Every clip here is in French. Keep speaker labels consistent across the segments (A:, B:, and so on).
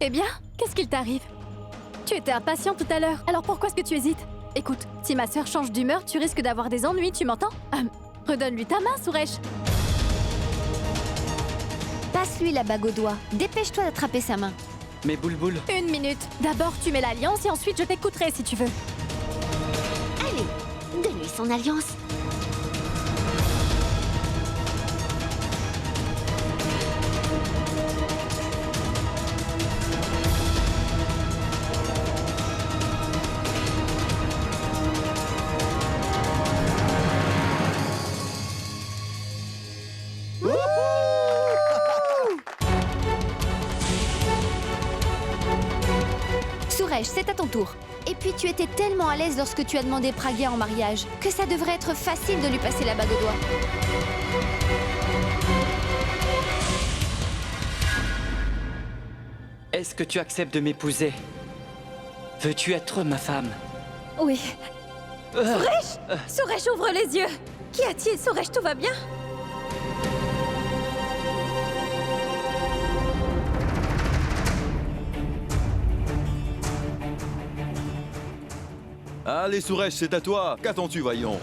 A: Eh bien, qu'est-ce qu'il t'arrive? Tu étais impatient tout à l'heure, alors pourquoi est-ce que tu hésites? Écoute, si ma sœur change d'humeur, tu risques d'avoir des ennuis, tu m'entends? Redonne-lui ta main, Suresh.
B: Passe-lui la bague au doigt. Dépêche-toi d'attraper sa main.
C: Mais Boulboul...
A: Une minute. D'abord, tu mets l'alliance et ensuite je t'écouterai si tu veux.
B: Allez, donne-lui son alliance. Suresh, c'est à ton tour. Et puis tu étais tellement à l'aise lorsque tu as demandé Pragya en mariage que ça devrait être facile de lui passer la bague au doigt.
C: Est-ce que tu acceptes de m'épouser? Veux-tu être ma femme?
A: Oui. Suresh! Suresh, ouvre les yeux! Qu'y a-t-il, Suresh, tout va bien?
D: Allez, Suresh, c'est à toi. Qu'attends-tu, voyons?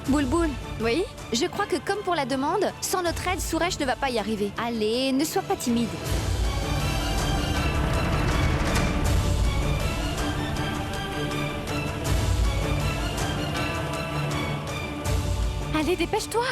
B: Boulboul,
A: Oui?
B: je crois que comme pour la demande, sans notre aide, Suresh ne va pas y arriver. Allez, ne sois pas timide.
A: Allez, dépêche-toi!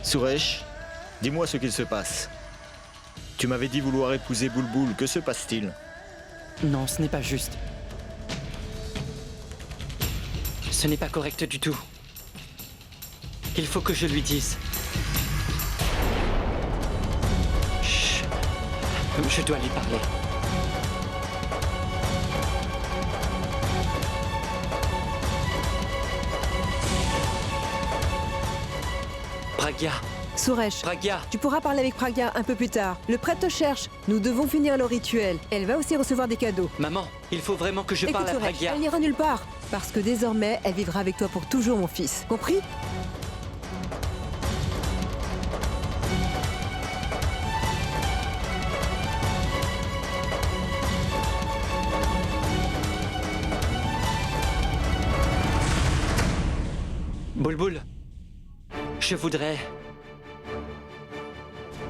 E: Suresh, dis-moi ce qu'il se passe. Tu m'avais dit vouloir épouser Boulboul, que se passe-t-il?
C: Non, ce n'est pas juste. Ce n'est pas correct du tout. Il faut que je lui dise. Chut. Je dois lui parler. Pragya,
F: Suresh,
C: Pragya,
F: tu pourras parler avec Pragya un peu plus tard. Le prêtre te cherche. Nous devons finir le rituel. Elle va aussi recevoir des cadeaux.
C: maman, il faut vraiment que je
F: Écoute,
C: parle à
F: Suresh,
C: Pragya.
F: elle n'ira nulle part. Parce que désormais, elle vivra avec toi pour toujours, mon fils. Compris?
C: Boulboul, je voudrais...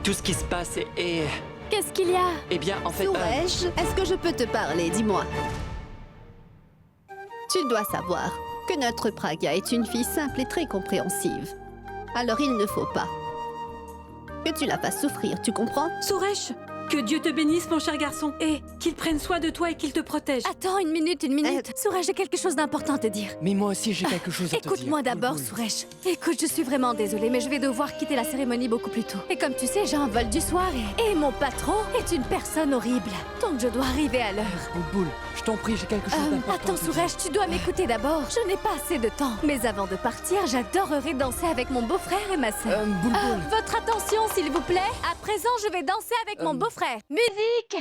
C: Tout ce qui se passe est...
A: Qu'est-ce qu'il y a?
C: Eh bien, en fait...
G: Suresh, est-ce que je peux te parler? Dis-moi. Tu dois savoir que notre Pragya est une fille simple et très compréhensive. Alors il ne faut pas que tu la fasses souffrir, tu comprends?
H: Suresh, que Dieu te bénisse, mon cher garçon, et qu'il prenne soin de toi et qu'il te protège.
A: Attends, une minute. Suresh, j'ai quelque chose d'important à te dire.
C: Mais moi aussi, j'ai quelque chose à te dire.
A: Écoute-moi d'abord, Suresh. Écoute, je suis vraiment désolée, mais je vais devoir quitter la cérémonie beaucoup plus tôt. Et comme tu sais, j'ai un vol du soir et mon patron est une personne horrible. Donc je dois arriver à l'heure.
C: Boulboul, je t'en prie, j'ai quelque chose d'important.
A: Attends, Suresh, tu dois m'écouter d'abord. Je n'ai pas assez de temps. Mais avant de partir, j'adorerais danser avec mon beau-frère et ma sœur.
C: Boulboul.
A: Votre attention, s'il vous plaît. À présent, je vais danser avec mon beau-frère. Musique!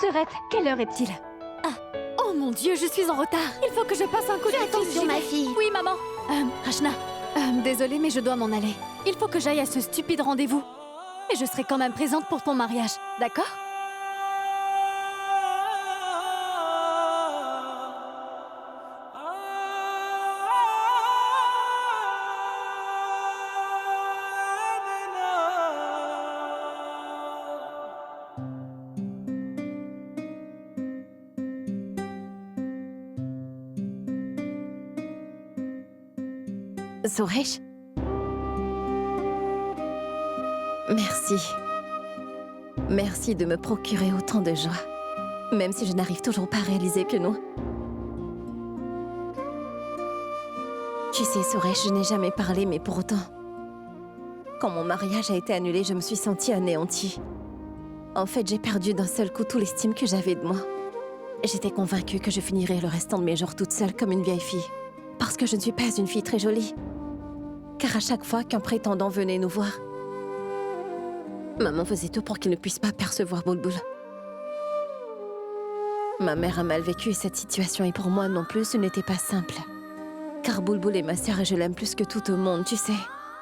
A: Serette, quelle heure est-il? Ah, oh mon Dieu, je suis en retard. Il faut que je passe un coup de fil.
B: attention,
A: J'y
B: ma
A: vais.
B: fille.
A: Oui, maman. Rachna, désolée, mais je dois m'en aller. Il faut que j'aille à ce stupide rendez-vous. Mais je serai quand même présente pour ton mariage, d'accord?
I: Suresh? Merci. Merci de me procurer autant de joie. Même si je n'arrive toujours pas à réaliser que non. Tu sais, Suresh, je n'ai jamais parlé, mais pour autant... Quand mon mariage a été annulé, je me suis sentie anéantie. En fait, j'ai perdu d'un seul coup tout l'estime que j'avais de moi. J'étais convaincue que je finirais le restant de mes jours toute seule comme une vieille fille. Parce que je ne suis pas une fille très jolie. Car à chaque fois qu'un prétendant venait nous voir, maman faisait tout pour qu'il ne puisse pas percevoir Bulbul. Ma mère a mal vécu cette situation et pour moi non plus, ce n'était pas simple. Car Bulbul est ma sœur et je l'aime plus que tout au monde, tu sais.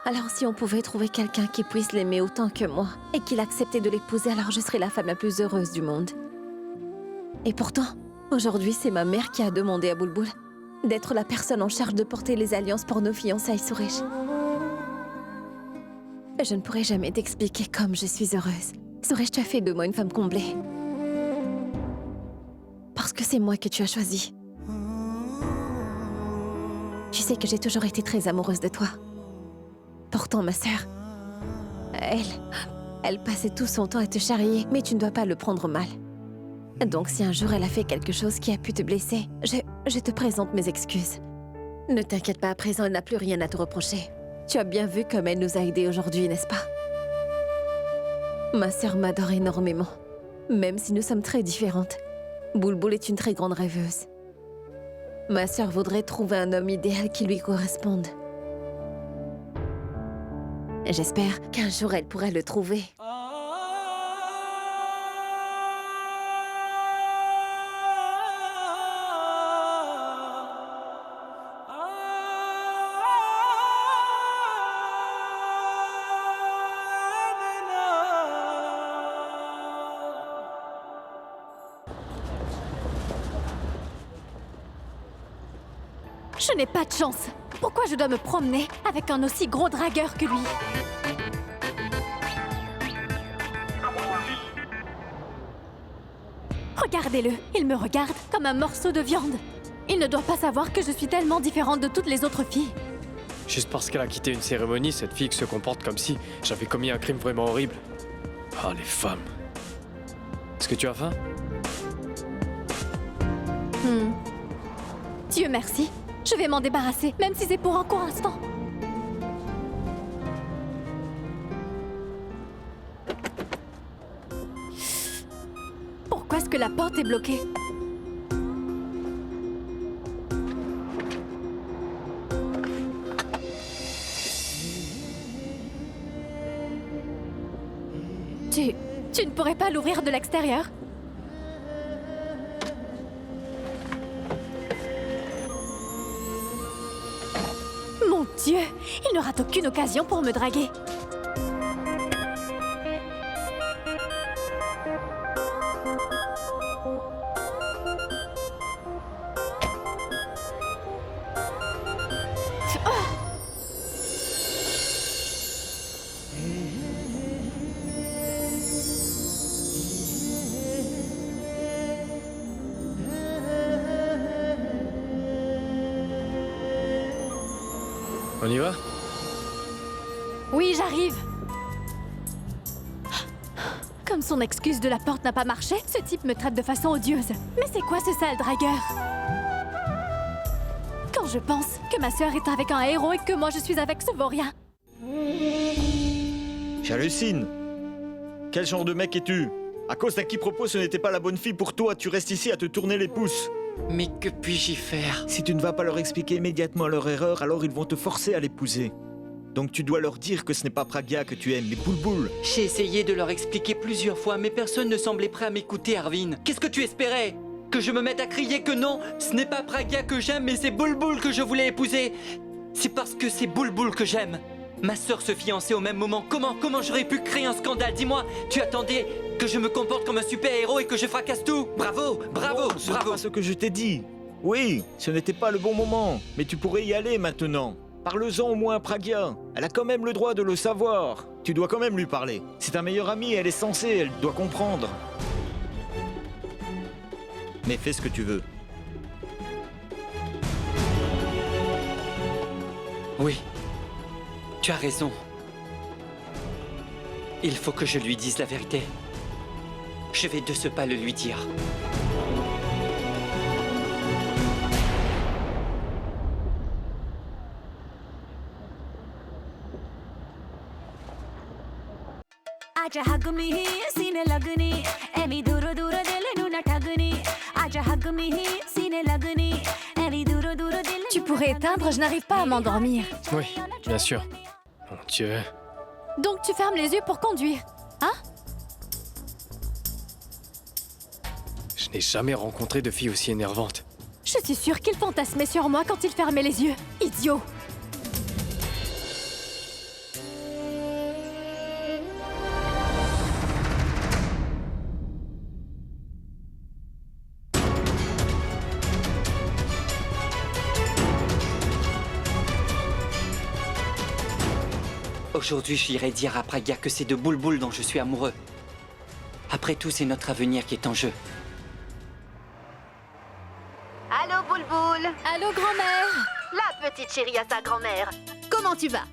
I: Alors si on pouvait trouver quelqu'un qui puisse l'aimer autant que moi et qu'il acceptait de l'épouser, alors je serais la femme la plus heureuse du monde. Et pourtant, aujourd'hui, c'est ma mère qui a demandé à Bulbul d'être la personne en charge de porter les alliances pour nos fiançailles, Suresh. Je ne pourrai jamais t'expliquer comme je suis heureuse. Suresh, tu as fait de moi une femme comblée. Parce que c'est moi que tu as choisi. Tu sais que j'ai toujours été très amoureuse de toi. Pourtant, ma sœur, elle passait tout son temps à te charrier, mais tu ne dois pas le prendre mal. Donc si un jour elle a fait quelque chose qui a pu te blesser, je te présente mes excuses. Ne t'inquiète pas, à présent, elle n'a plus rien à te reprocher. Tu as bien vu comme elle nous a aidés aujourd'hui, n'est-ce pas? Ma sœur m'adore énormément, même si nous sommes très différentes. Bulbul est une très grande rêveuse. Ma sœur voudrait trouver un homme idéal qui lui corresponde. J'espère qu'un jour elle pourra le trouver.
A: Je n'ai pas de chance. Pourquoi je dois me promener avec un aussi gros dragueur que lui? Regardez-le, il me regarde comme un morceau de viande. Il ne doit pas savoir que je suis tellement différente de toutes les autres filles.
J: Juste parce qu'elle a quitté une cérémonie, cette fille se comporte comme si j'avais commis un crime vraiment horrible. Ah, les femmes. Est-ce que tu as faim?
A: Dieu merci. Je vais m'en débarrasser, même si c'est pour un court instant. Pourquoi est-ce que la porte est bloquée? Tu ne pourrais pas l'ouvrir de l'extérieur? Mon Dieu, il ne rate aucune occasion pour me draguer.
J: On y va?
A: Oui, j'arrive. Comme son excuse de la porte n'a pas marché, ce type me traite de façon odieuse. Mais c'est quoi ce sale dragueur? Quand je pense que ma sœur est avec un héros et que moi je suis avec ce vaurien.
E: J'hallucine. Quel genre de mec es-tu? À cause d'un quiproquo, ce n'était pas la bonne fille pour toi. Tu restes ici à te tourner les pouces.
C: Mais que puis-je y faire?
E: Si tu ne vas pas leur expliquer immédiatement leur erreur, alors ils vont te forcer à l'épouser. Donc tu dois leur dire que ce n'est pas Pragya que tu aimes, mais Bulbul.
C: J'ai essayé de leur expliquer plusieurs fois, mais personne ne semblait prêt à m'écouter, Arvin. Qu'est-ce que tu espérais? Que je me mette à crier que non, ce n'est pas Pragya que j'aime, mais c'est Bulbul que je voulais épouser. C'est parce que c'est Bulbul que j'aime. Ma sœur se fiançait au même moment. Comment j'aurais pu créer un scandale? Dis-moi, tu attendais que je me comporte comme un super-héros et que je fracasse tout? Bravo, bravo,
E: Ce n'est
C: bravo.
E: pas ce que je t'ai dit. Oui, ce n'était pas le bon moment, mais tu pourrais y aller maintenant. Parle-en au moins à Pragya. Elle a quand même le droit de le savoir. Tu dois quand même lui parler. C'est ta meilleure amie, elle est censée, elle doit comprendre. Mais fais ce que tu veux.
C: Oui, tu as raison. Il faut que je lui dise la vérité. Je vais de ce pas le lui dire.
A: Tu pourrais éteindre, je n'arrive pas à m'endormir.
J: Oui, bien sûr. Mon Dieu.
A: Donc tu fermes les yeux pour conduire, hein?
J: Je n'ai jamais rencontré de fille aussi énervante.
A: Je suis sûre qu'il fantasmait sur moi quand il fermait les yeux. Idiot!
C: Aujourd'hui, j'irai dire à Pragya que c'est de Bulbul dont je suis amoureux. Après tout, c'est notre avenir qui est en jeu.
G: Allô, Bulbul.
A: Allô, grand-mère?
G: La petite chérie à sa grand-mère. Comment tu vas?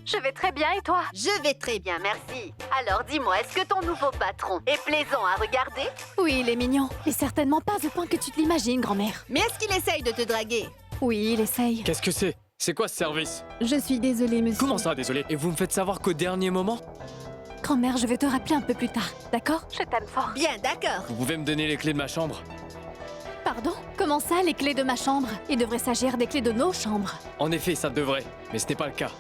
A: Je vais très bien et toi?
G: Je vais très bien, merci. Alors dis-moi, est-ce que ton nouveau patron est plaisant à regarder?
A: Oui, il est mignon, mais certainement pas au point que tu te l'imagines, grand-mère.
G: Mais est-ce qu'il essaye de te draguer?
A: Oui, il essaye.
J: Qu'est-ce que c'est? C'est quoi ce service?
G: Je suis désolée, monsieur.
J: Comment ça, désolé? Et vous me faites savoir qu'au dernier moment?
A: Grand-mère, je vais te rappeler un peu plus tard, d'accord? Je t'aime fort.
G: Bien, d'accord.
J: Vous pouvez me donner les clés de ma chambre?
A: Pardon? Comment ça, les clés de ma chambre? Il devrait s'agir des clés de nos chambres.
J: En effet, ça devrait, mais ce n'est pas le cas.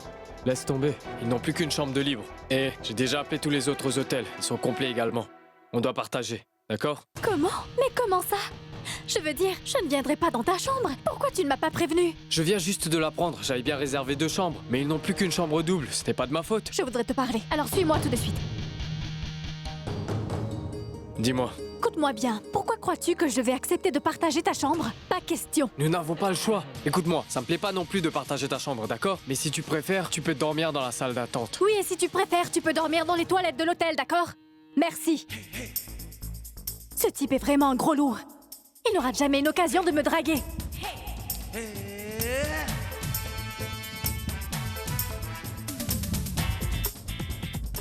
J: Laisse tomber, ils n'ont plus qu'une chambre de libre. Et j'ai déjà appelé tous les autres hôtels, ils sont complets également. On doit partager, d'accord?
A: Comment? Mais comment ça? Je veux dire, je ne viendrai pas dans ta chambre. Pourquoi tu ne m'as pas prévenu?
J: Je viens juste de l'apprendre, j'avais bien réservé 2 chambres, mais ils n'ont plus qu'une chambre double, ce n'est pas de ma faute.
A: Je voudrais te parler, alors suis-moi tout de suite.
J: Dis-moi,
A: Écoute-moi bien, pourquoi crois-tu que je vais accepter de partager ta chambre? Pas question.
J: nous n'avons pas le choix. Écoute-moi, ça me plaît pas non plus de partager ta chambre, d'accord? Mais si tu préfères, tu peux dormir dans la salle d'attente.
A: Oui, et si tu préfères, tu peux dormir dans les toilettes de l'hôtel, d'accord? Merci. Ce type est vraiment un gros lourd. Il n'aura jamais une occasion de me draguer.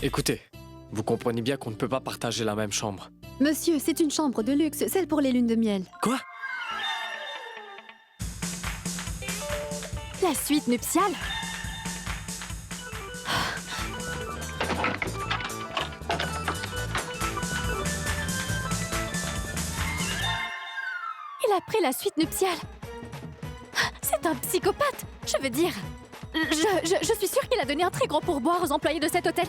J: Écoutez, vous comprenez bien qu'on ne peut pas partager la même chambre.
G: Monsieur, c'est une chambre de luxe, celle pour les lunes de miel.
J: Quoi?
A: La suite nuptiale? Il a pris la suite nuptiale. C'est un psychopathe. Je veux dire, je suis sûre qu'il a donné un très gros pourboire aux employés de cet hôtel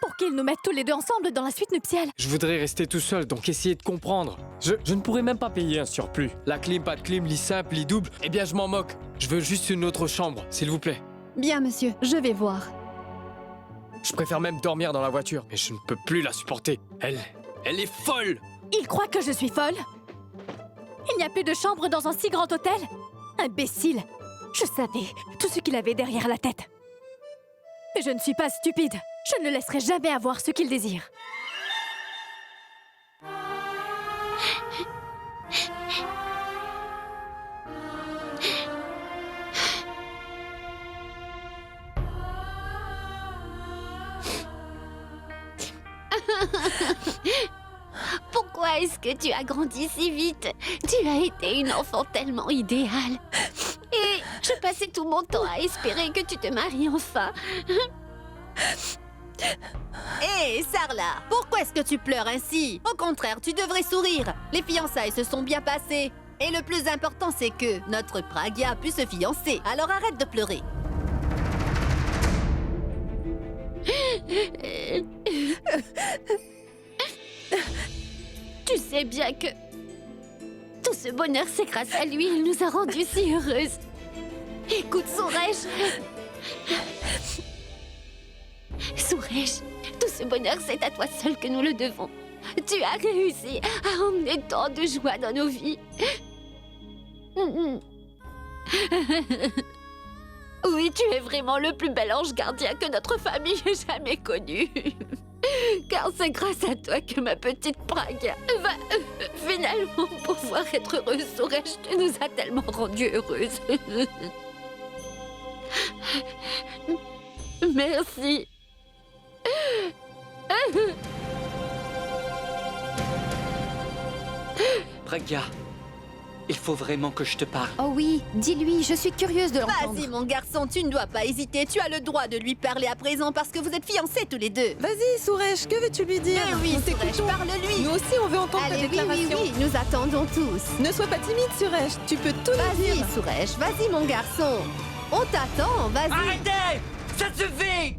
A: pour qu'ils nous mettent tous les deux ensemble dans la suite nuptiale.
J: Je voudrais rester tout seul, donc essayez de comprendre. Je ne pourrais même pas payer un surplus. La clim, pas de clim, lit simple, lit double, eh bien je m'en moque. Je veux juste une autre chambre, s'il vous plaît.
G: Bien, monsieur, je vais voir.
J: Je préfère même dormir dans la voiture, mais je ne peux plus la supporter. Elle est folle!
A: Il croit que je suis folle? Il n'y a plus de chambre dans un si grand hôtel? Imbécile! Je savais tout ce qu'il avait derrière la tête. Mais je ne suis pas stupide. Je ne le laisserai jamais avoir ce qu'il désire.
G: est-ce que tu as grandi si vite? Tu as été une enfant tellement idéale. Et je passais tout mon temps à espérer que tu te maries enfin. Hé, Sarla, pourquoi est-ce que tu pleures ainsi? Au contraire, tu devrais sourire. Les fiançailles se sont bien passées. Et le plus important, c'est que notre Pragya a pu se fiancer. Alors arrête de pleurer. Tu sais bien que tout ce bonheur, c'est grâce à lui. Il nous a rendus si heureuses. Écoute, Suresh. Suresh, tout ce bonheur, c'est à toi seul que nous le devons. Tu as réussi à emmener tant de joie dans nos vies. Oui, tu es vraiment le plus bel ange gardien que notre famille ait jamais connu. Car c'est grâce à toi que ma petite Pragya va finalement pouvoir être heureuse. Suresh, tu nous as tellement rendues heureuses. Merci.
C: Pragya, il faut vraiment que je te parle.
B: Oh oui, dis-lui, je suis curieuse de l'entendre.
G: Vas-y, mon garçon, tu ne dois pas hésiter. Tu as le droit de lui parler à présent parce que vous êtes fiancés tous les deux.
F: Vas-y, Suresh, que veux-tu lui dire?
G: Oui,
F: Nous
G: Suresh,
F: t'écoutons.
G: parle-lui.
F: Nous aussi, on veut entendre ta
G: Allez,
F: déclaration.
G: oui, nous attendons tous.
F: Ne sois pas timide, Suresh. Tu peux tout nous
G: Vas-y,
F: dire.
G: Suresh, vas-y, mon garçon. On t'attend, vas-y.
C: Arrêtez! Ça suffit!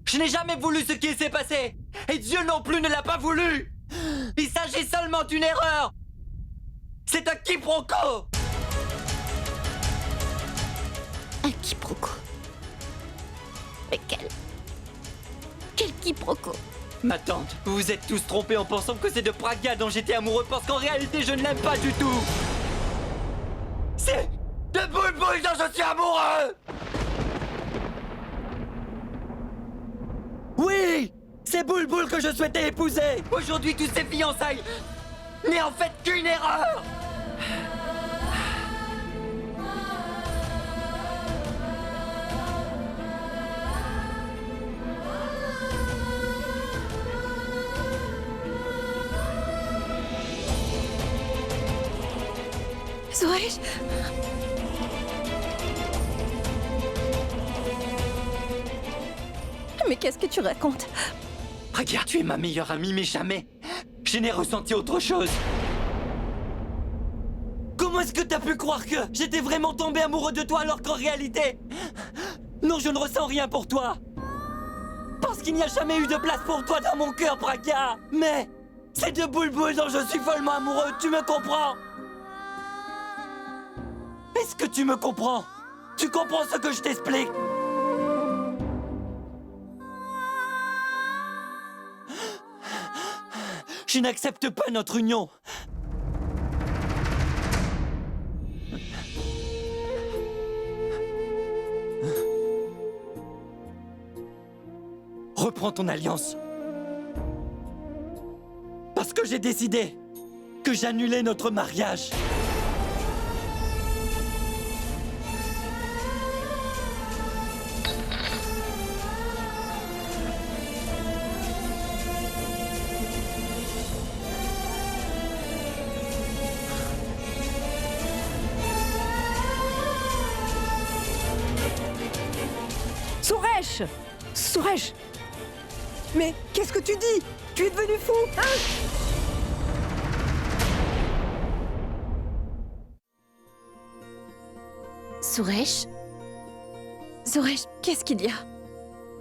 C: Je n'ai jamais voulu ce qui s'est passé! Et Dieu non plus ne l'a pas voulu! Il s'agit seulement d'une erreur! C'est un quiproquo!
G: Un quiproquo. Mais quel quiproquo?
C: Ma tante, vous vous êtes tous trompés en pensant que c'est de Pragya dont j'étais amoureux parce qu'en réalité je ne l'aime pas du tout! C'est de Bulbul dont je suis amoureux! Oui! C'est Bulbul que je souhaitais épouser! Aujourd'hui, toutes ces fiançailles n'est en fait qu'une erreur!
I: Suresh. Mais qu'est-ce que tu racontes?
C: Pragya, tu es ma meilleure amie, mais jamais je n'ai ressenti autre chose. Comment est-ce que t'as pu croire que j'étais vraiment tombé amoureux de toi alors qu'en réalité... Non, je ne ressens rien pour toi. Parce qu'il n'y a jamais eu de place pour toi dans mon cœur, Pragya. Mais c'est de Bulbul dont je suis follement amoureux, tu me comprends? Est-ce que tu me comprends? Tu comprends ce que je t'explique? Je n'accepte pas notre union. Reprends ton alliance. Parce que j'ai décidé que j'annulais notre mariage.
F: Suresh! Suresh! Mais qu'est-ce que tu dis? Tu es devenu fou, hein?
I: Suresh? Suresh, qu'est-ce qu'il y a?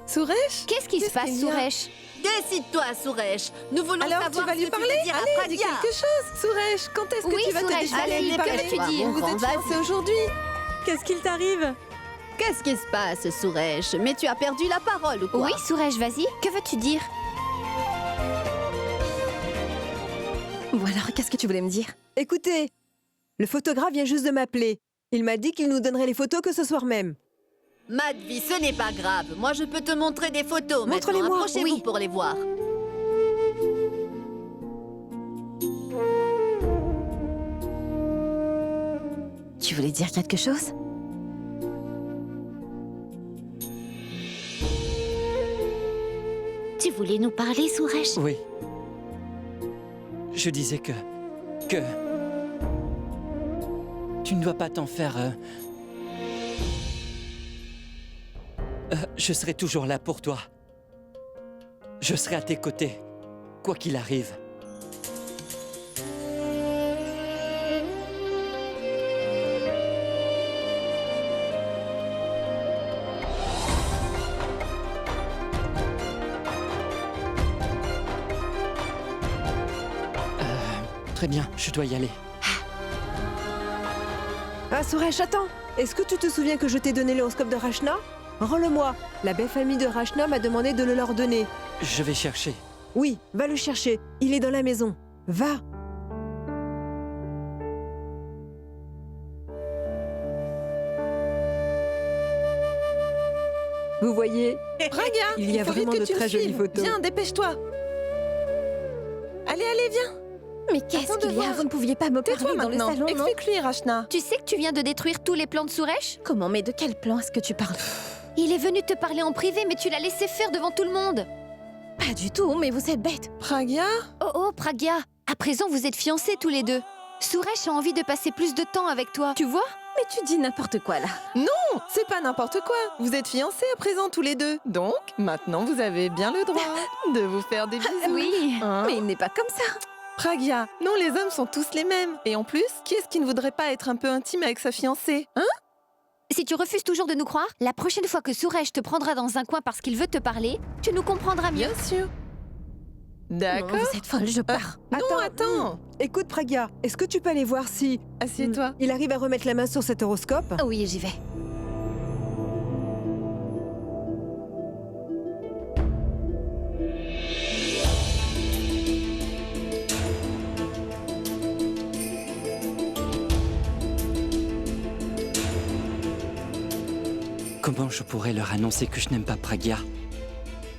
F: Suresh?
B: Qu'est-ce qui se passe,
F: qu'il y a?
B: Suresh?
G: Décide-toi, Suresh. Nous voulons
F: Alors,
G: savoir
F: tu vas
G: ce
F: lui
G: que
F: parler?
G: tu veux dire à
F: Allez, dis
G: Pragya.
F: quelque chose, Suresh. Quand est-ce que
B: Oui,
F: tu vas
B: Suresh,
F: te décider
B: allez,
F: à lui
B: que
F: parler?
B: veux-tu dire?
F: Vous êtes
G: Vas-y.
F: fiancés aujourd'hui.
H: Qu'est-ce qu'il t'arrive?
G: Qu'est-ce qui se passe, Suresh? Mais tu as perdu la parole ou quoi?
B: Oui, Suresh, vas-y. Que veux-tu dire?
I: Bon alors, qu'est-ce que tu voulais me dire?
F: Écoutez, le photographe vient juste de m'appeler. Il m'a dit qu'il nous donnerait les photos que ce soir même.
G: Madvi, ce n'est pas grave. Moi, je peux te montrer des photos.
F: Montre-les-moi.
G: Maintenant, approchez-vous
B: Oui.
G: pour les voir.
I: Tu voulais dire quelque chose?
G: Tu voulais nous parler, Suresh?
C: Oui. Je disais que... Tu ne dois pas t'en faire... je serai toujours là pour toi. Je serai à tes côtés, quoi qu'il arrive. Très bien, je dois y aller.
F: Ah, Suresh, attends. Est-ce que tu te souviens que je t'ai donné l'horoscope de Rachna? Rends-le-moi. La belle famille de Rachna m'a demandé de le leur donner.
C: Je vais chercher.
F: Oui, va le chercher. Il est dans la maison. Va. Vous voyez,
K: Praga,
F: il y a
K: faut vite
F: vraiment
K: que
F: de
K: tu me
F: très jolies
K: suives.
F: photos.
K: Viens, dépêche-toi. Allez, allez, viens.
I: Mais qu'est-ce
K: Attends de
I: qu'il y a?
K: voir.
I: Vous ne pouviez pas me
K: Tais-toi
I: parler dans le
K: maintenant.
I: salon, non?
K: Explique-lui, Rachna.
B: Tu sais que tu viens de détruire tous les plans de Suresh?
I: Comment? Mais de quel plan est-ce que tu parles?
B: Il est venu te parler en privé, mais tu l'as laissé faire devant tout le monde.
I: Pas du tout, mais vous êtes bête.
K: Praga?
B: Oh, Pragya, à présent vous êtes fiancés tous les deux. Suresh a envie de passer plus de temps avec toi, tu vois?
I: Mais tu dis n'importe quoi là.
K: Non, c'est pas n'importe quoi. Vous êtes fiancés à présent tous les deux. Donc, maintenant vous avez bien le droit de vous faire des bisous.
B: Oui.
K: Hein?
I: Mais il n'est pas comme ça.
K: Pragya, non, les hommes sont tous les mêmes. Et en plus, qui est-ce qui ne voudrait pas être un peu intime avec sa fiancée? Hein?
B: Si tu refuses toujours de nous croire, la prochaine fois que Suresh te prendra dans un coin parce qu'il veut te parler, tu nous comprendras mieux.
K: Bien sûr.
I: Non,
K: D'accord.
I: vous êtes folle, je pars.
K: Non, attends.
F: Écoute, Pragya, est-ce que tu peux aller voir si...
K: Assieds-toi.
F: Il arrive à remettre la main sur cet horoscope?
I: Oui, j'y vais.
C: Comment je pourrais leur annoncer que je n'aime pas Pragya,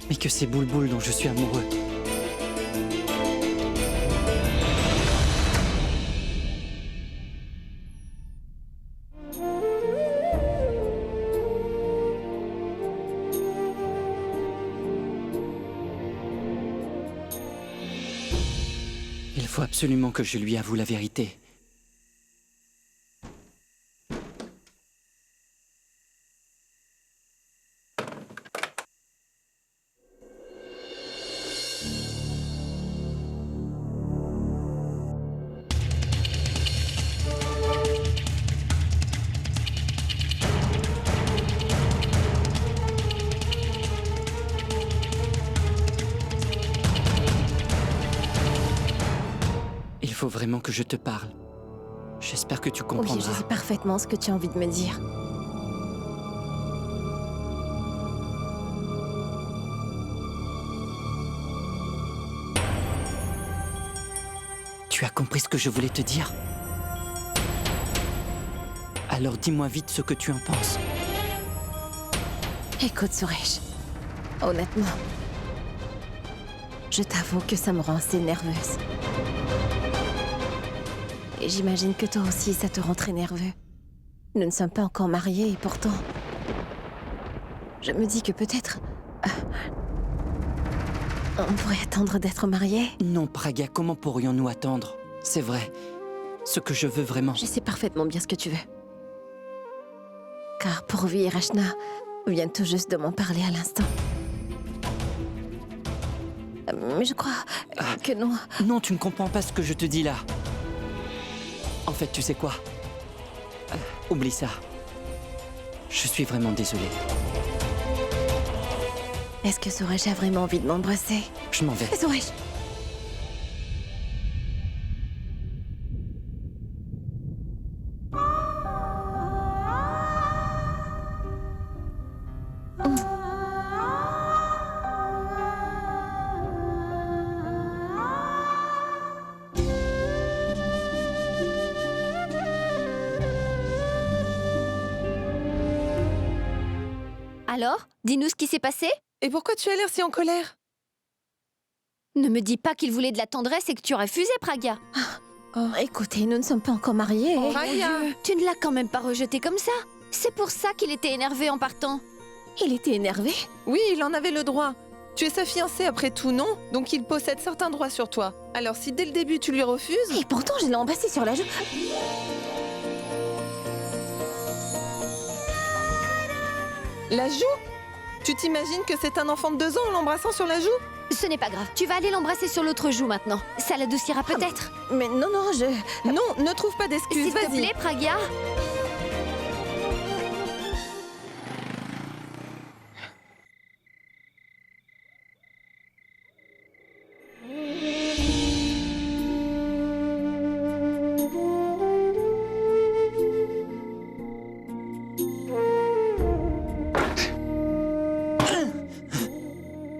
C: mais que c'est Bulbul dont je suis amoureux? Il faut absolument que je lui avoue la vérité. Il faut vraiment que je te parle. J'espère que tu
I: Oui,
C: comprendras.
I: je sais parfaitement ce que tu as envie de me dire.
C: Tu as compris ce que je voulais te dire? Alors dis-moi vite ce que tu en penses.
I: Écoute, Suresh, honnêtement, je t'avoue que ça me rend assez nerveuse. Et j'imagine que toi aussi, ça te rend très nerveux. Nous ne sommes pas encore mariés et pourtant... Je me dis que peut-être... on pourrait attendre d'être mariés.
C: Non, Pragya, comment pourrions-nous attendre? C'est vrai. Ce que je veux vraiment...
I: Je sais parfaitement bien ce que tu veux. Car Purvi et Rachna viennent tout juste de m'en parler à l'instant. Mais je crois que non.
C: Non, tu ne comprends pas ce que je te dis là. En fait, tu sais quoi? Oublie ça. Je suis vraiment désolé.
I: Est-ce que Suresh a vraiment envie de m'embrasser?
C: Je m'en vais.
I: Suresh!
B: Alors, dis-nous ce qui s'est passé?
K: Et pourquoi tu as l'air si en colère?
B: Ne me dis pas qu'il voulait de la tendresse et que tu as refusé, Pragya.
I: Écoutez, nous ne sommes pas encore mariés.
K: Oh, Pragya.
B: Tu ne l'as quand même pas rejeté comme ça. C'est pour ça qu'il était énervé en partant.
I: Il était énervé.
K: Oui, il en avait le droit. Tu es sa fiancée après tout, non? Donc il possède certains droits sur toi. Alors si dès le début tu lui refuses...
I: Et pourtant, je l'ai embrassé sur la joue.
K: La joue? Tu t'imagines que c'est un enfant de 2 ans en l'embrassant sur la joue?
B: Ce n'est pas grave. Tu vas aller l'embrasser sur l'autre joue maintenant. Ça l'adoucira peut-être.
I: Mais non, non, je...
K: Non, ne trouve pas d'excuses,
B: S'il te
K: vas-y.
B: plaît, Pragya.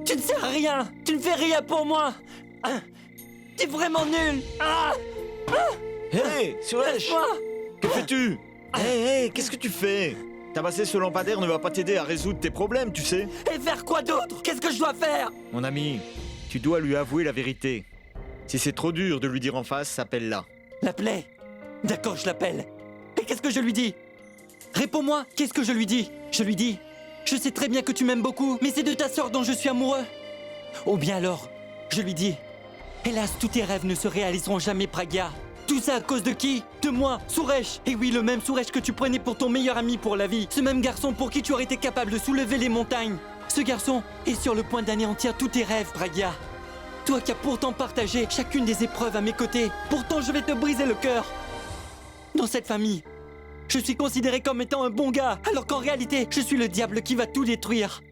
C: Tu ne sers à rien. Tu ne fais rien pour moi. T'es vraiment nul.
E: Hé, Suresh!
C: Laisse-moi.
E: Que fais-tu? Hé, qu'est-ce que tu fais? Tabasser ce lampadaire ne va pas t'aider à résoudre tes problèmes, tu sais.
C: Et faire quoi d'autre? Qu'est-ce que je dois faire?
E: Mon ami, tu dois lui avouer la vérité. Si c'est trop dur de lui dire en face, appelle-la.
C: L'appeler. D'accord, je l'appelle. Et qu'est-ce que je lui dis? Réponds-moi, qu'est-ce que je lui dis? Je lui dis, je sais très bien que tu m'aimes beaucoup, mais c'est de ta sœur dont je suis amoureux. Ou bien alors, je lui dis, hélas, tous tes rêves ne se réaliseront jamais, Pragya. Tout ça à cause de qui? De moi, Suresh. Et oui, le même Suresh que tu prenais pour ton meilleur ami pour la vie. Ce même garçon pour qui tu aurais été capable de soulever les montagnes. Ce garçon est sur le point d'anéantir tous tes rêves, Pragya. Toi qui as pourtant partagé chacune des épreuves à mes côtés. Pourtant, je vais te briser le cœur. Dans cette famille, je suis considéré comme étant un bon gars, alors qu'en réalité, je suis le diable qui va tout détruire.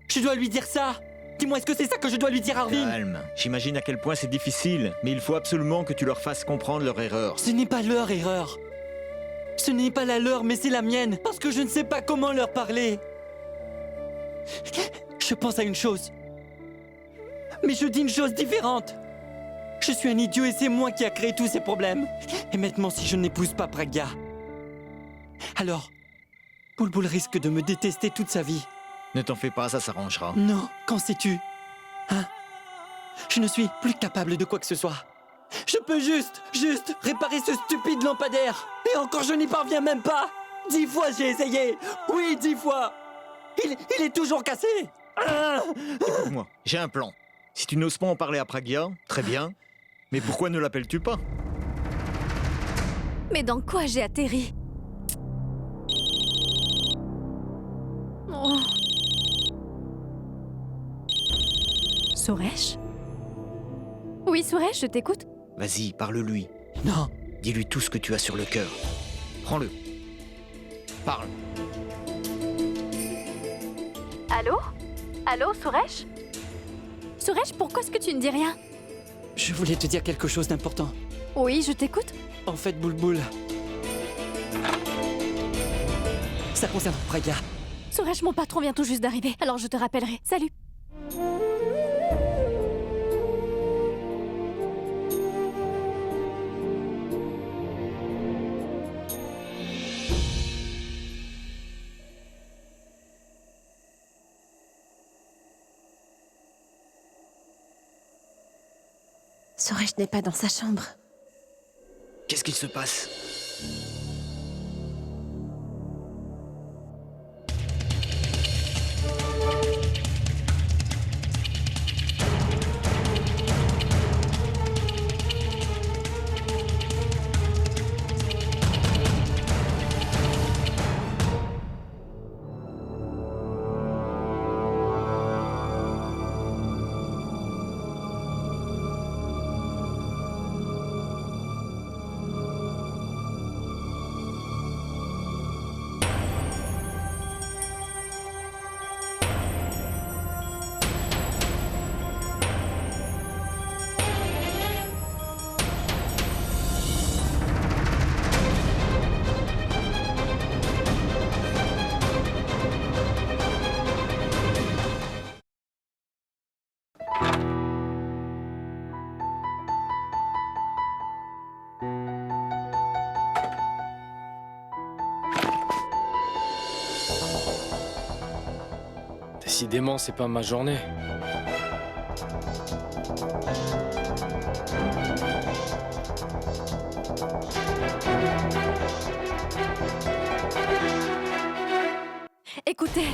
C: Je dois lui dire ça? Dis-moi, est-ce que c'est ça que je dois lui dire, Arvin?
E: Calme. J'imagine à quel point c'est difficile, mais il faut absolument que tu leur fasses comprendre leur erreur.
C: Ce n'est pas leur erreur. Ce n'est pas la leur, mais c'est la mienne, parce que je ne sais pas comment leur parler. Je pense à une chose. Mais je dis une chose différente. Je suis un idiot et c'est moi qui a créé tous ces problèmes. Et maintenant, si je n'épouse pas Pragya, alors, Bulbul risque de me détester toute sa vie.
E: Ne t'en fais pas, ça s'arrangera.
C: Non, qu'en sais-tu? Hein? Je ne suis plus capable de quoi que ce soit. Je peux juste réparer ce stupide lampadaire. Et encore, je n'y parviens même pas. 10 fois j'ai essayé. Oui, 10 fois. Il est toujours cassé.
E: Écoute-moi, j'ai un plan. Si tu n'oses pas en parler à Pragya, très bien. Mais pourquoi ne l'appelles-tu pas?
A: Mais dans quoi j'ai atterri? Oh. Suresh? Oui, Suresh, je t'écoute.
E: Vas-y, parle-lui.
C: Non.
E: Dis-lui tout ce que tu as sur le cœur. Prends-le. Parle.
A: Allô? Allô, Suresh? Suresh, pourquoi est-ce que tu ne dis rien?
C: Je voulais te dire quelque chose d'important.
A: Oui, je t'écoute.
C: En fait, Bulbul, ça concerne Pragya.
A: Suresh, mon patron vient tout juste d'arriver, alors je te rappellerai. Salut.
I: Suresh n'est pas dans sa chambre.
E: Qu'est-ce qu'il se passe?
J: Décidément, c'est pas ma journée.
A: Écoutez.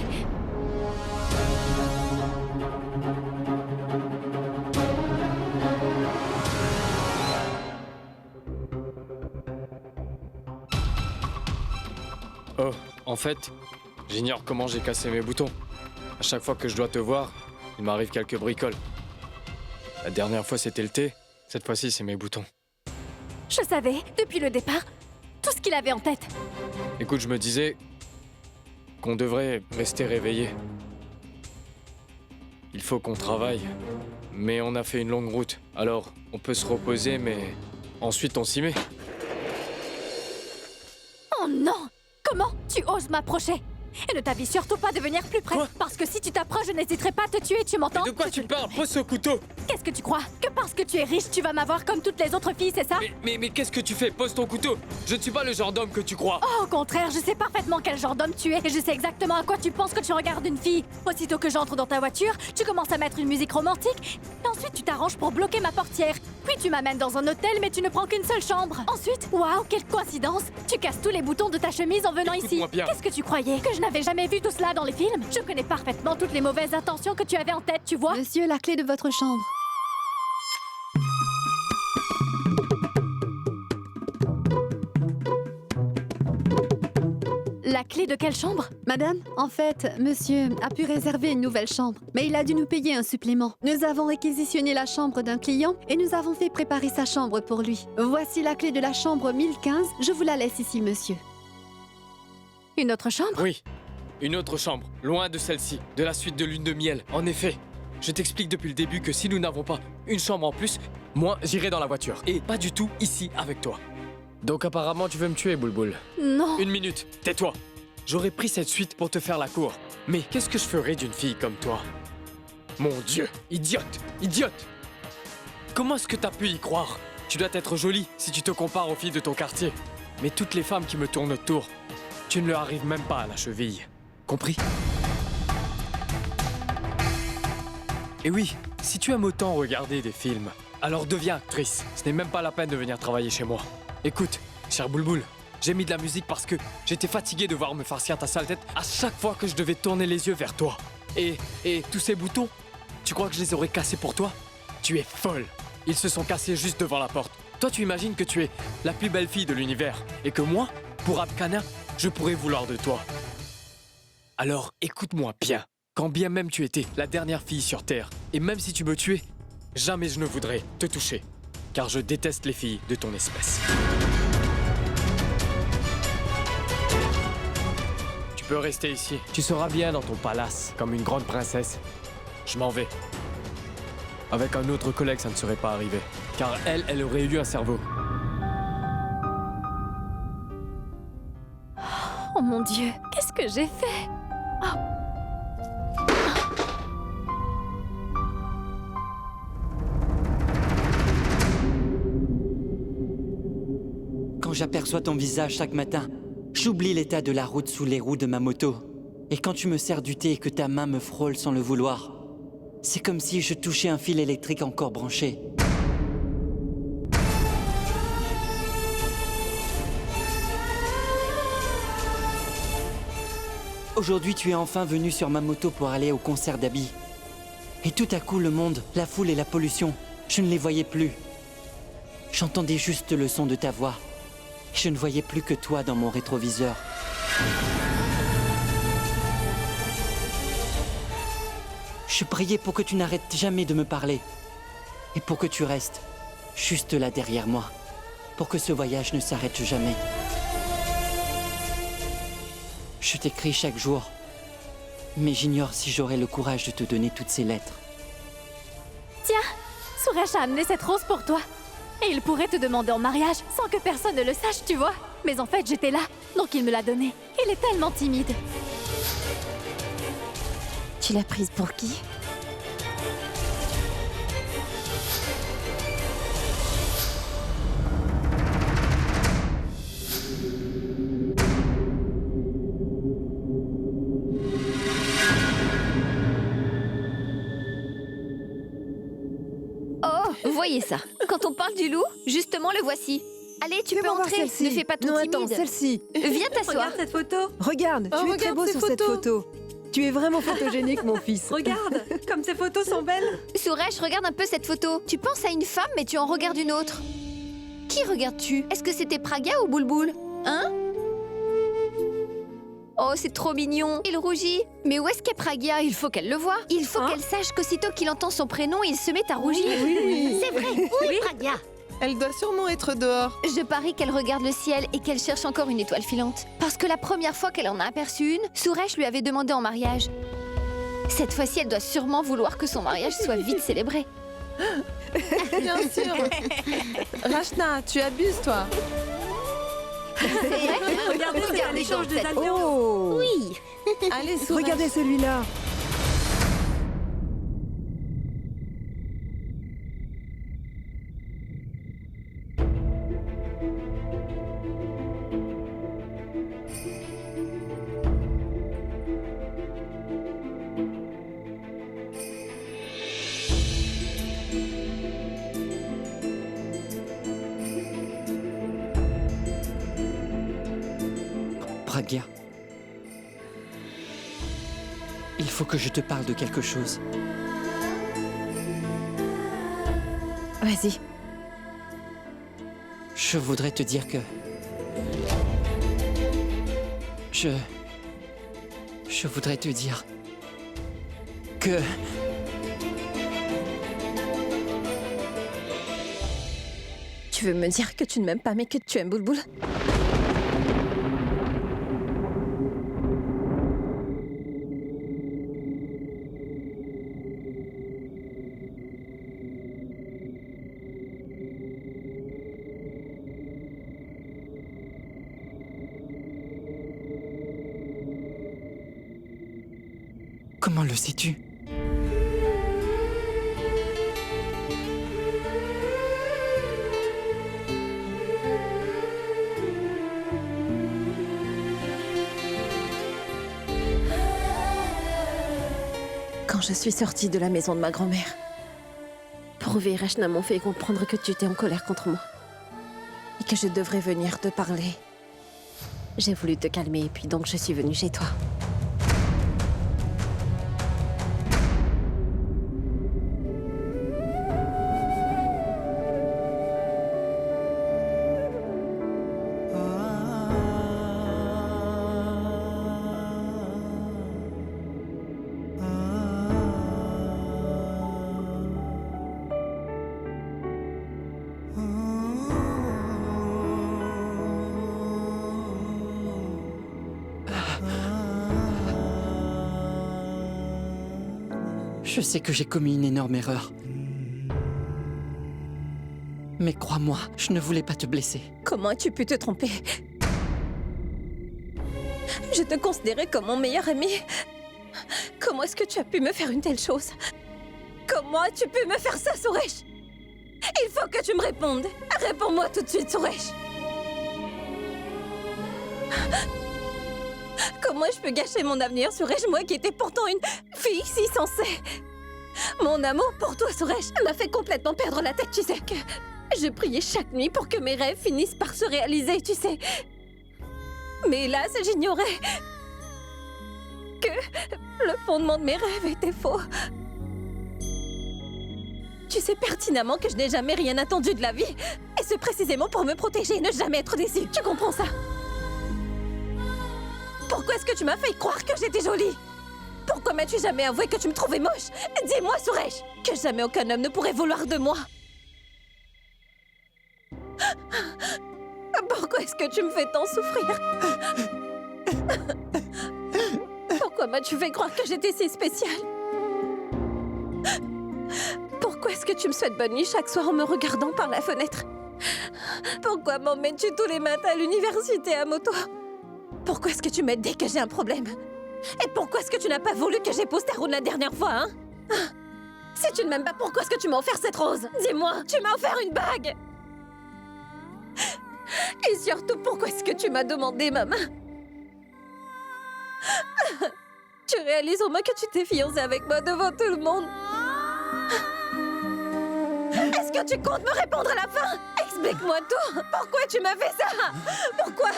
J: Oh, en fait, j'ignore comment j'ai cassé mes boutons. À chaque fois que je dois te voir, il m'arrive quelques bricoles. La dernière fois, c'était le thé. Cette fois-ci, c'est mes boutons.
A: Je savais, depuis le départ, tout ce qu'il avait en tête.
J: Écoute, je me disais qu'on devrait rester réveillé. Il faut qu'on travaille. Mais on a fait une longue route. Alors, on peut se reposer, mais ensuite on s'y met.
A: Oh non! Comment tu oses m'approcher? Et ne t'habille surtout pas de venir plus près.
J: Quoi?
A: Parce que si tu t'approches, je n'hésiterai pas à te tuer, tu m'entends?
J: De quoi tu parles? Pose ce couteau!
A: Qu'est-ce que tu crois? Que parce que tu es riche, tu vas m'avoir comme toutes les autres filles, c'est ça?
J: Mais qu'est-ce que tu fais? Pose ton couteau! Je ne suis pas le genre d'homme que tu crois!
A: Oh, au contraire, je sais parfaitement quel genre d'homme tu es et je sais exactement à quoi tu penses quand tu regardes une fille. Aussitôt que j'entre dans ta voiture, tu commences à mettre une musique romantique, et ensuite tu t'arranges pour bloquer ma portière. Puis tu m'amènes dans un hôtel, mais tu ne prends qu'une seule chambre. Ensuite, waouh, quelle coïncidence! Tu casses tous les boutons de ta chemise en venant ici.
J: Écoute-moi bien.
A: Qu'est-ce que tu croyais? Que je n'avais jamais vu tout cela dans les films? Je connais parfaitement toutes les mauvaises intentions que tu avais en tête, tu vois?
B: Monsieur, la clé de votre chambre.
A: La clé de quelle chambre?
L: Madame, en fait, monsieur a pu réserver une nouvelle chambre, mais il a dû nous payer un supplément. Nous avons réquisitionné la chambre d'un client et nous avons fait préparer sa chambre pour lui. Voici la clé de la chambre 1015. Je vous la laisse ici, monsieur.
A: Une autre chambre?
J: Oui, une autre chambre, loin de celle-ci, de la suite de lune de miel. En effet, je t'explique depuis le début que si nous n'avons pas une chambre en plus, moi, j'irai dans la voiture. Et pas du tout ici avec toi. Donc apparemment, tu veux me tuer, Boulboul.
A: Non.
J: Une minute, tais-toi. J'aurais pris cette suite pour te faire la cour. Mais qu'est-ce que je ferais d'une fille comme toi? Mon Dieu, idiote, idiote! Comment est-ce que t'as pu y croire? Tu dois être jolie si tu te compares aux filles de ton quartier. Mais toutes les femmes qui me tournent autour, tu ne leur arrives même pas à la cheville. Compris? Et oui, si tu aimes autant regarder des films, alors deviens actrice. Ce n'est même pas la peine de venir travailler chez moi. Écoute, cher Boulboul, j'ai mis de la musique parce que j'étais fatigué de voir me farcir ta sale tête à chaque fois que je devais tourner les yeux vers toi. Et tous ces boutons, tu crois que je les aurais cassés pour toi? Tu es folle. Ils se sont cassés juste devant la porte. Toi, tu imagines que tu es la plus belle fille de l'univers et que moi, pour Abkana, je pourrais vouloir de toi. Alors, écoute-moi bien. Quand bien même tu étais la dernière fille sur Terre, et même si tu me tuais, jamais je ne voudrais te toucher, car je déteste les filles de ton espèce. Tu peux rester ici. Tu seras bien dans ton palace, comme une grande princesse. Je m'en vais. Avec un autre collègue, ça ne serait pas arrivé, car elle aurait eu un cerveau.
A: Oh mon Dieu, qu'est-ce que j'ai fait? Oh.
C: Quand j'aperçois ton visage chaque matin, j'oublie l'état de la route sous les roues de ma moto. Et quand tu me sers du thé et que ta main me frôle sans le vouloir, c'est comme si je touchais un fil électrique encore branché. Aujourd'hui, tu es enfin venu sur ma moto pour aller au concert d'Abby. Et tout à coup, le monde, la foule et la pollution, je ne les voyais plus. J'entendais juste le son de ta voix. Je ne voyais plus que toi dans mon rétroviseur. Je priais pour que tu n'arrêtes jamais de me parler. Et pour que tu restes juste là derrière moi. Pour que ce voyage ne s'arrête jamais. Je t'écris chaque jour. Mais j'ignore si j'aurai le courage de te donner toutes ces lettres.
A: Tiens, Suresh a amené cette rose pour toi. Et il pourrait te demander en mariage sans que personne ne le sache, tu vois. Mais en fait, j'étais là, donc il me l'a donnée. Il est tellement timide.
I: Tu l'as prise pour qui?
B: Oh, voyez ça. Quand on parle du loup, justement le voici. Allez, tu peux
F: Fais-moi voir
B: entrer.
F: celle-ci.
B: Ne fais pas ton
F: Non,
B: timide.
F: attends, celle-ci.
B: Viens t'asseoir.
H: Regarde cette photo.
F: Regarde,
H: Oh,
F: tu es très
H: regarde
F: beau
H: ces
F: sur cette
H: photos.
F: photo. Tu es vraiment photogénique, mon fils.
H: Regarde, comme ces photos sont belles.
B: Suresh, regarde un peu cette photo. Tu penses à une femme, mais tu en regardes une autre. Qui regardes-tu? Est-ce que c'était Praga ou Boulboul? Hein? Oh, c'est trop mignon. Il rougit. Mais où est-ce qu'est Pragya? Il faut qu'elle le voie. Il faut qu'elle sache qu'aussitôt qu'il entend son prénom, il se met à rougir.
K: Oui.
G: C'est vrai, oui, Pragya.
K: Elle doit sûrement être dehors.
B: Je parie qu'elle regarde le ciel et qu'elle cherche encore une étoile filante. Parce que la première fois qu'elle en a aperçu une, Suresh lui avait demandé en mariage. Cette fois-ci, elle doit sûrement vouloir que son mariage soit vite célébré.
K: Bien sûr. Rachna, tu abuses, toi.
H: Regardez, c'est l'échange des alliances.
F: Oh
G: Oui.
K: Allez, Suresh.
F: Regardez celui-là.
C: Pragya. Il faut que je te parle de quelque chose.
I: Vas-y.
C: Je voudrais te dire que... Je voudrais te dire... que...
I: Tu veux me dire que tu ne m'aimes pas mais que tu aimes Boulboul?
C: Comment le sais-tu?
I: Quand je suis sortie de la maison de ma grand-mère, Prouvé et Rachna m'ont fait comprendre que tu étais en colère contre moi. Et que je devrais venir te parler. J'ai voulu te calmer et puis donc je suis venue chez toi.
C: Je sais que j'ai commis une énorme erreur. Mais crois-moi, je ne voulais pas te blesser.
I: Comment as-tu pu te tromper? Je te considérais comme mon meilleur ami. Comment est-ce que tu as pu me faire une telle chose? Comment as-tu pu me faire ça, Suresh? Il faut que tu me répondes. Réponds-moi tout de suite, Suresh. Comment ai-je pu gâcher mon avenir, Suresh, moi qui étais pourtant une fille si sensée? Mon amour pour toi, Suresh, m'a fait complètement perdre la tête, tu sais que... Je priais chaque nuit pour que mes rêves finissent par se réaliser, tu sais. Mais hélas, j'ignorais que le fondement de mes rêves était faux. Tu sais pertinemment que je n'ai jamais rien attendu de la vie. Et c'est précisément pour me protéger et ne jamais être déçue. Tu comprends ça? Pourquoi est-ce que tu m'as fait croire que j'étais jolie? Pourquoi m'as-tu jamais avoué que tu me trouvais moche? Dis-moi, Suresh, que jamais aucun homme ne pourrait vouloir de moi. Pourquoi est-ce que tu me fais tant souffrir? Pourquoi m'as-tu fait croire que j'étais si spéciale? Pourquoi est-ce que tu me souhaites bonne nuit chaque soir en me regardant par la fenêtre? Pourquoi m'emmènes-tu tous les matins à l'université à moto? Pourquoi est-ce que tu m'aides dès que j'ai un problème? Et pourquoi est-ce que tu n'as pas voulu que j'épouse Tarun la dernière fois, hein? Si tu ne m'aimes pas, pourquoi est-ce que tu m'as offert cette rose? Dis-moi, tu m'as offert une bague! Et surtout, pourquoi est-ce que tu m'as demandé ma main? Tu réalises au moins que tu t'es fiancée avec moi devant tout le monde? Est-ce que tu comptes me répondre à la fin? Explique-moi tout! Pourquoi tu m'as fait ça? Pourquoi?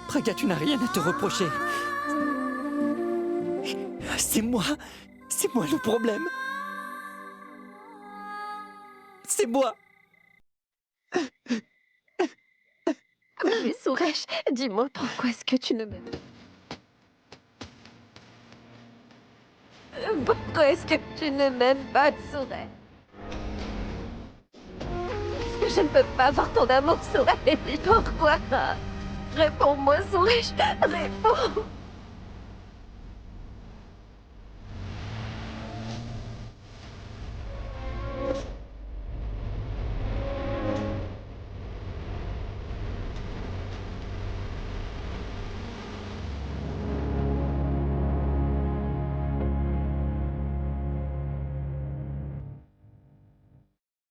C: Pragya, tu n'as rien à te reprocher. C'est moi le problème. C'est moi.
I: Mais Suresh, dis-moi pourquoi est-ce que tu ne m'aimes pas?
G: Pourquoi est-ce que tu ne m'aimes pas, Sorel? Est-ce que je ne peux pas avoir ton amour, Sorel? Pourquoi? Réponds-moi, Sorel, réponds.